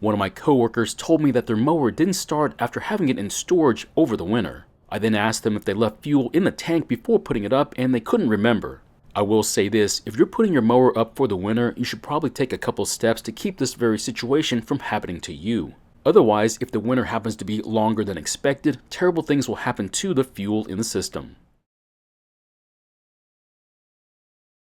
One of my coworkers told me that their mower didn't start after having it in storage over the winter. I then asked them if they left fuel in the tank before putting it up, and they couldn't remember. I will say this, if you're putting your mower up for the winter, you should probably take a couple steps to keep this very situation from happening to you. Otherwise, if the winter happens to be longer than expected, terrible things will happen to the fuel in the system.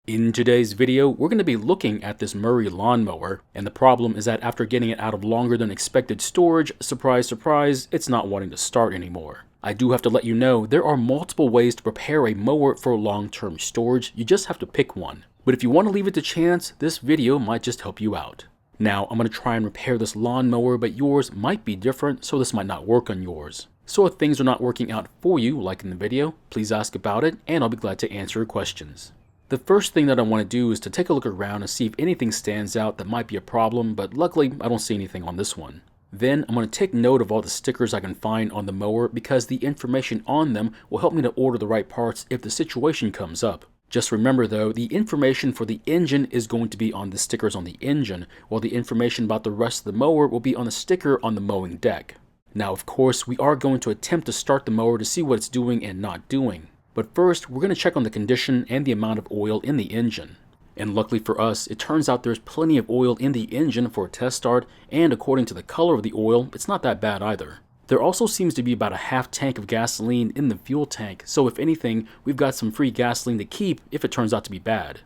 In today's video, we're going to be looking at this Mower lawnmower, and the problem is that after getting it out of longer than expected storage, surprise surprise, it's not wanting to start anymore. I do have to let you know, there are multiple ways to prepare a mower for long-term storage, you just have to pick one. But if you want to leave it to chance, this video might just help you out. Now, I'm going to try and repair this lawnmower, but yours might be different, so this might not work on yours. So if things are not working out for you, like in the video, please ask about it, and I'll be glad to answer your questions. The first thing that I want to do is to take a look around and see if anything stands out that might be a problem, but luckily I don't see anything on this one. Then I'm going to take note of all the stickers I can find on the mower because the information on them will help me to order the right parts if the situation comes up. Just remember though, the information for the engine is going to be on the stickers on the engine, while the information about the rest of the mower will be on the sticker on the mowing deck. Now of course, we are going to attempt to start the mower to see what it's doing and not doing. But first, we're going to check on the condition and the amount of oil in the engine. And luckily for us, it turns out there's plenty of oil in the engine for a test start, and according to the color of the oil, it's not that bad either. There also seems to be about a half tank of gasoline in the fuel tank, so if anything, we've got some free gasoline to keep if it turns out to be bad.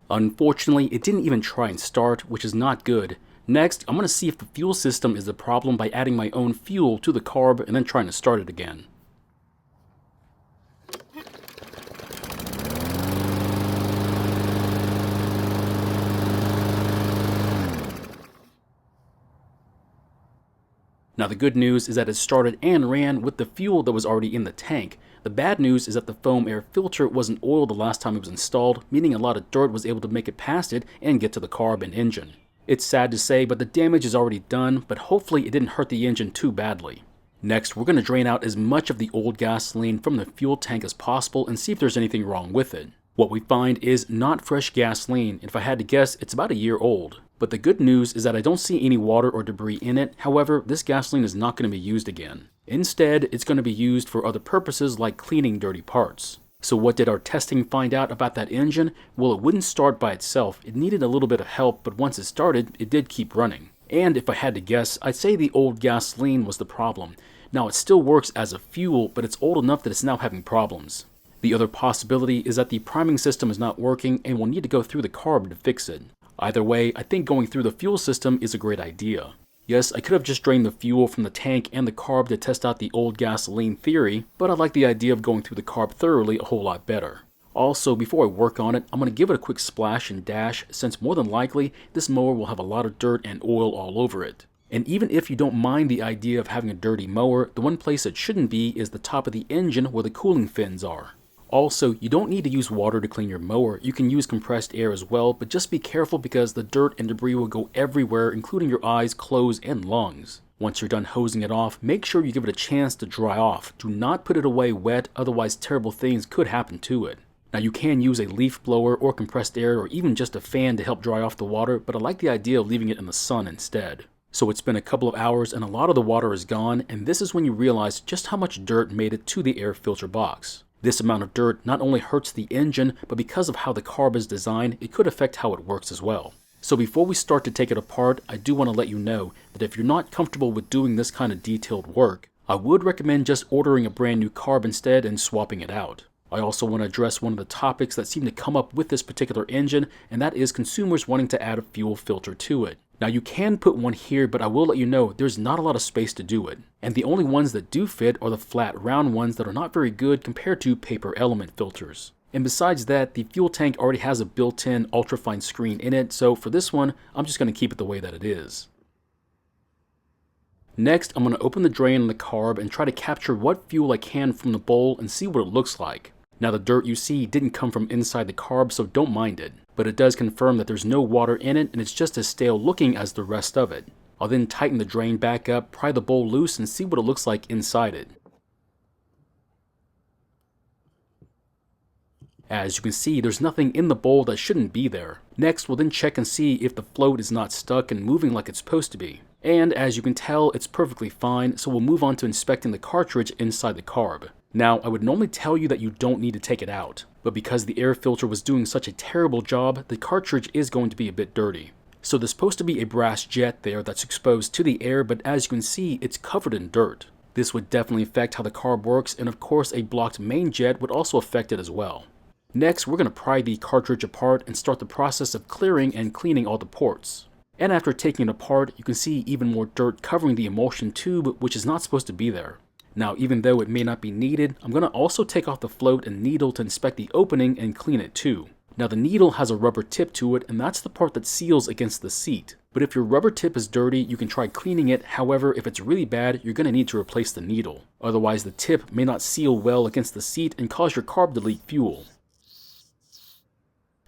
Unfortunately, it didn't even try and start, which is not good. Next, I'm going to see if the fuel system is the problem by adding my own fuel to the carb and then trying to start it again. Now the good news is that it started and ran with the fuel that was already in the tank. The bad news is that the foam air filter wasn't oiled the last time it was installed, meaning a lot of dirt was able to make it past it and get to the carb and engine. It's sad to say, but the damage is already done, but hopefully it didn't hurt the engine too badly. Next, we're going to drain out as much of the old gasoline from the fuel tank as possible and see if there's anything wrong with it. What we find is not fresh gasoline, and if I had to guess, it's about a year old. But the good news is that I don't see any water or debris in it. However, this gasoline is not going to be used again. Instead, it's going to be used for other purposes like cleaning dirty parts. So what did our testing find out about that engine? Well, it wouldn't start by itself. It needed a little bit of help, but once it started, it did keep running. And if I had to guess, I'd say the old gasoline was the problem. Now, it still works as a fuel, but it's old enough that it's now having problems. The other possibility is that the priming system is not working and we'll need to go through the carb to fix it. Either way, I think going through the fuel system is a great idea. Yes, I could have just drained the fuel from the tank and the carb to test out the old gasoline theory, but I like the idea of going through the carb thoroughly a whole lot better. Also, before I work on it, I'm going to give it a quick splash and dash since more than likely this mower will have a lot of dirt and oil all over it. And even if you don't mind the idea of having a dirty mower, the one place it shouldn't be is the top of the engine where the cooling fins are. Also, you don't need to use water to clean your mower. You can use compressed air as well, but just be careful because the dirt and debris will go everywhere, including your eyes, clothes, and lungs. Once you're done hosing it off, make sure you give it a chance to dry off. Do not put it away wet, otherwise terrible things could happen to it. Now you can use a leaf blower or compressed air or even just a fan to help dry off the water, but I like the idea of leaving it in the sun instead. So it's been a couple of hours and a lot of the water is gone, and this is when you realize just how much dirt made it to the air filter box. This amount of dirt not only hurts the engine, but because of how the carb is designed, it could affect how it works as well. So before we start to take it apart, I do want to let you know that if you're not comfortable with doing this kind of detailed work, I would recommend just ordering a brand new carb instead and swapping it out. I also want to address one of the topics that seem to come up with this particular engine, and that is consumers wanting to add a fuel filter to it. Now you can put one here, but I will let you know there's not a lot of space to do it. And the only ones that do fit are the flat round ones that are not very good compared to paper element filters. And besides that, the fuel tank already has a built-in ultrafine screen in it, so for this one, I'm just going to keep it the way that it is. Next, I'm going to open the drain on the carb and try to capture what fuel I can from the bowl and see what it looks like. Now the dirt you see didn't come from inside the carb, so don't mind it. But it does confirm that there's no water in it and it's just as stale looking as the rest of it. I'll then tighten the drain back up, pry the bowl loose, and see what it looks like inside it. As you can see, there's nothing in the bowl that shouldn't be there. Next, we'll then check and see if the float is not stuck and moving like it's supposed to be. And as you can tell, it's perfectly fine, so we'll move on to inspecting the cartridge inside the carb. Now, I would normally tell you that you don't need to take it out, but because the air filter was doing such a terrible job, the cartridge is going to be a bit dirty. So there's supposed to be a brass jet there that's exposed to the air, but as you can see, it's covered in dirt. This would definitely affect how the carb works, and of course a blocked main jet would also affect it as well. Next, we're going to pry the cartridge apart and start the process of clearing and cleaning all the ports. And after taking it apart, you can see even more dirt covering the emulsion tube, which is not supposed to be there. Now, even though it may not be needed, I'm going to also take off the float and needle to inspect the opening and clean it too. Now, the needle has a rubber tip to it, and that's the part that seals against the seat. But if your rubber tip is dirty, you can try cleaning it. However, if it's really bad, you're going to need to replace the needle. Otherwise, the tip may not seal well against the seat and cause your carb to leak fuel.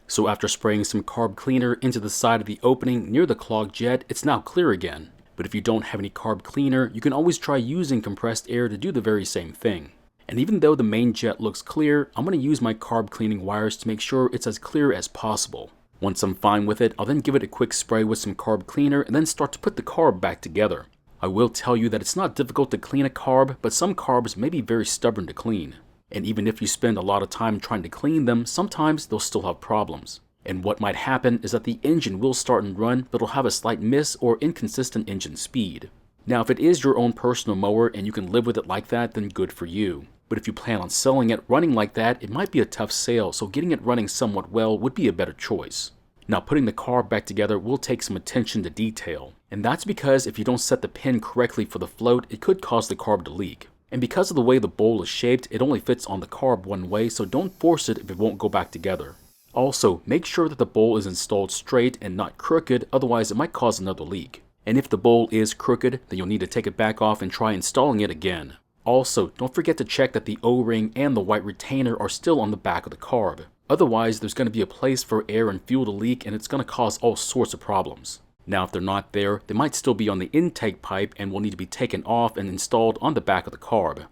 So after spraying some carb cleaner into the side of the opening near the clogged jet, it's now clear again. But if you don't have any carb cleaner, you can always try using compressed air to do the very same thing. And even though the main jet looks clear, I'm going to use my carb cleaning wires to make sure it's as clear as possible. Once I'm fine with it, I'll then give it a quick spray with some carb cleaner and then start to put the carb back together. I will tell you that it's not difficult to clean a carb, but some carbs may be very stubborn to clean. And even if you spend a lot of time trying to clean them, sometimes they'll still have problems. And what might happen is that the engine will start and run, but it'll have a slight miss or inconsistent engine speed. Now, if it is your own personal mower and you can live with it like that, then good for you. But if you plan on selling it running like that, it might be a tough sale, so getting it running somewhat well would be a better choice. Now, putting the carb back together will take some attention to detail. And that's because if you don't set the pin correctly for the float, it could cause the carb to leak. And because of the way the bowl is shaped, it only fits on the carb one way, so don't force it if it won't go back together. Also, make sure that the bowl is installed straight and not crooked, otherwise it might cause another leak. And if the bowl is crooked, then you'll need to take it back off and try installing it again. Also, don't forget to check that the O-ring and the white retainer are still on the back of the carb. Otherwise, there's going to be a place for air and fuel to leak, and it's going to cause all sorts of problems. Now, if they're not there, they might still be on the intake pipe and will need to be taken off and installed on the back of the carb.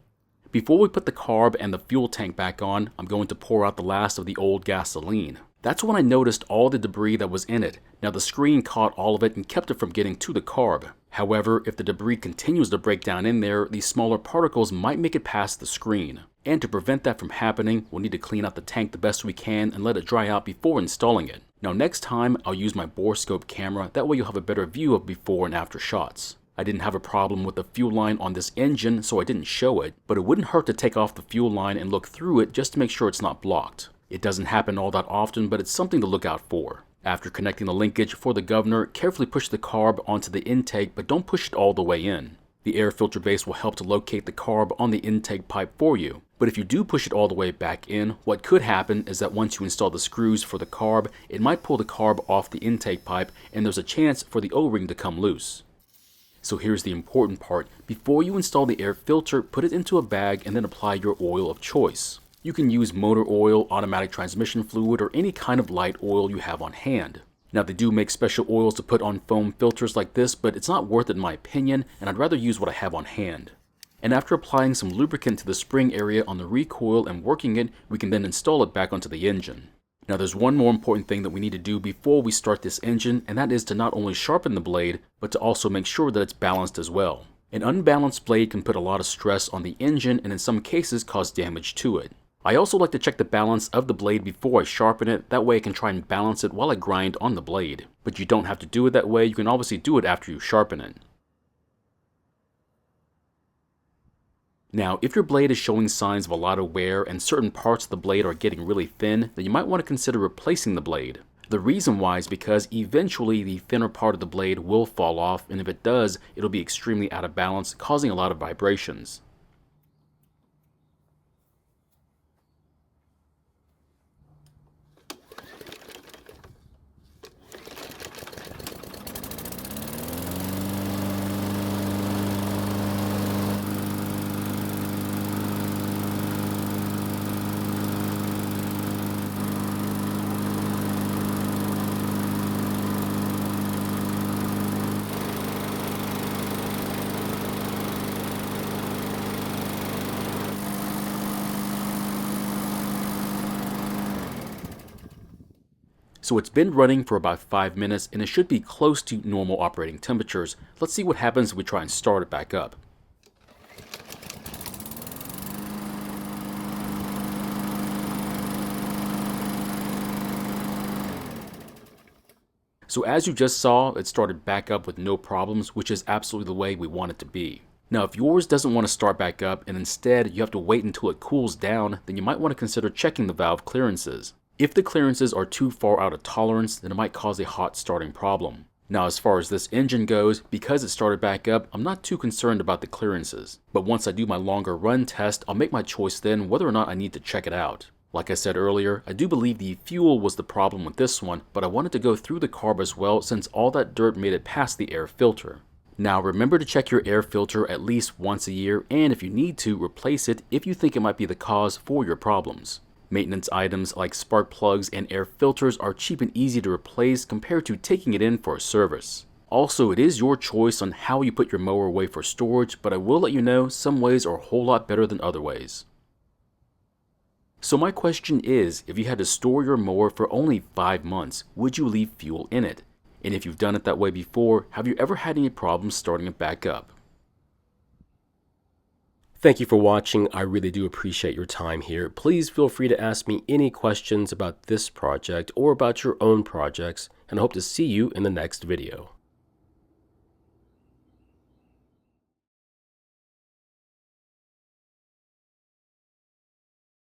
Before we put the carb and the fuel tank back on, I'm going to pour out the last of the old gasoline. That's when I noticed all the debris that was in it. Now, the screen caught all of it and kept it from getting to the carb. However, if the debris continues to break down in there, these smaller particles might make it past the screen. And to prevent that from happening, we'll need to clean out the tank the best we can and let it dry out before installing it. Now, next time, I'll use my borescope camera, that way you'll have a better view of before and after shots. I didn't have a problem with the fuel line on this engine, so I didn't show it, but it wouldn't hurt to take off the fuel line and look through it just to make sure it's not blocked. It doesn't happen all that often, but it's something to look out for. After connecting the linkage for the governor, carefully push the carb onto the intake, but don't push it all the way in. The air filter base will help to locate the carb on the intake pipe for you. But if you do push it all the way back in, what could happen is that once you install the screws for the carb, it might pull the carb off the intake pipe, and there's a chance for the O-ring to come loose. So here's the important part. Before you install the air filter, put it into a bag and then apply your oil of choice. You can use motor oil, automatic transmission fluid, or any kind of light oil you have on hand. Now, they do make special oils to put on foam filters like this, but it's not worth it in my opinion, and I'd rather use what I have on hand. And after applying some lubricant to the spring area on the recoil and working it, we can then install it back onto the engine. Now, there's one more important thing that we need to do before we start this engine, and that is to not only sharpen the blade, but to also make sure that it's balanced as well. An unbalanced blade can put a lot of stress on the engine and in some cases cause damage to it. I also like to check the balance of the blade before I sharpen it, that way I can try and balance it while I grind on the blade. But you don't have to do it that way, you can obviously do it after you sharpen it. Now, if your blade is showing signs of a lot of wear and certain parts of the blade are getting really thin, then you might want to consider replacing the blade. The reason why is because eventually the thinner part of the blade will fall off, and if it does, it'll be extremely out of balance, causing a lot of vibrations. So it's been running for about 5 minutes and it should be close to normal operating temperatures. Let's see what happens if we try and start it back up. So as you just saw, it started back up with no problems, which is absolutely the way we want it to be. Now, if yours doesn't want to start back up and instead you have to wait until it cools down, then you might want to consider checking the valve clearances. If the clearances are too far out of tolerance, then it might cause a hot starting problem. Now, as far as this engine goes, because it started back up, I'm not too concerned about the clearances. But once I do my longer run test, I'll make my choice then whether or not I need to check it out. Like I said earlier, I do believe the fuel was the problem with this one, but I wanted to go through the carb as well since all that dirt made it past the air filter. Now remember to check your air filter at least once a year, and if you need to, replace it if you think it might be the cause for your problems. Maintenance items like spark plugs and air filters are cheap and easy to replace compared to taking it in for a service. Also, it is your choice on how you put your mower away for storage, but I will let you know some ways are a whole lot better than other ways. So my question is, if you had to store your mower for only 5 months, would you leave fuel in it? And if you've done it that way before, have you ever had any problems starting it back up? Thank you for watching. I really do appreciate your time here. Please feel free to ask me any questions about this project or about your own projects, and I hope to see you in the next video.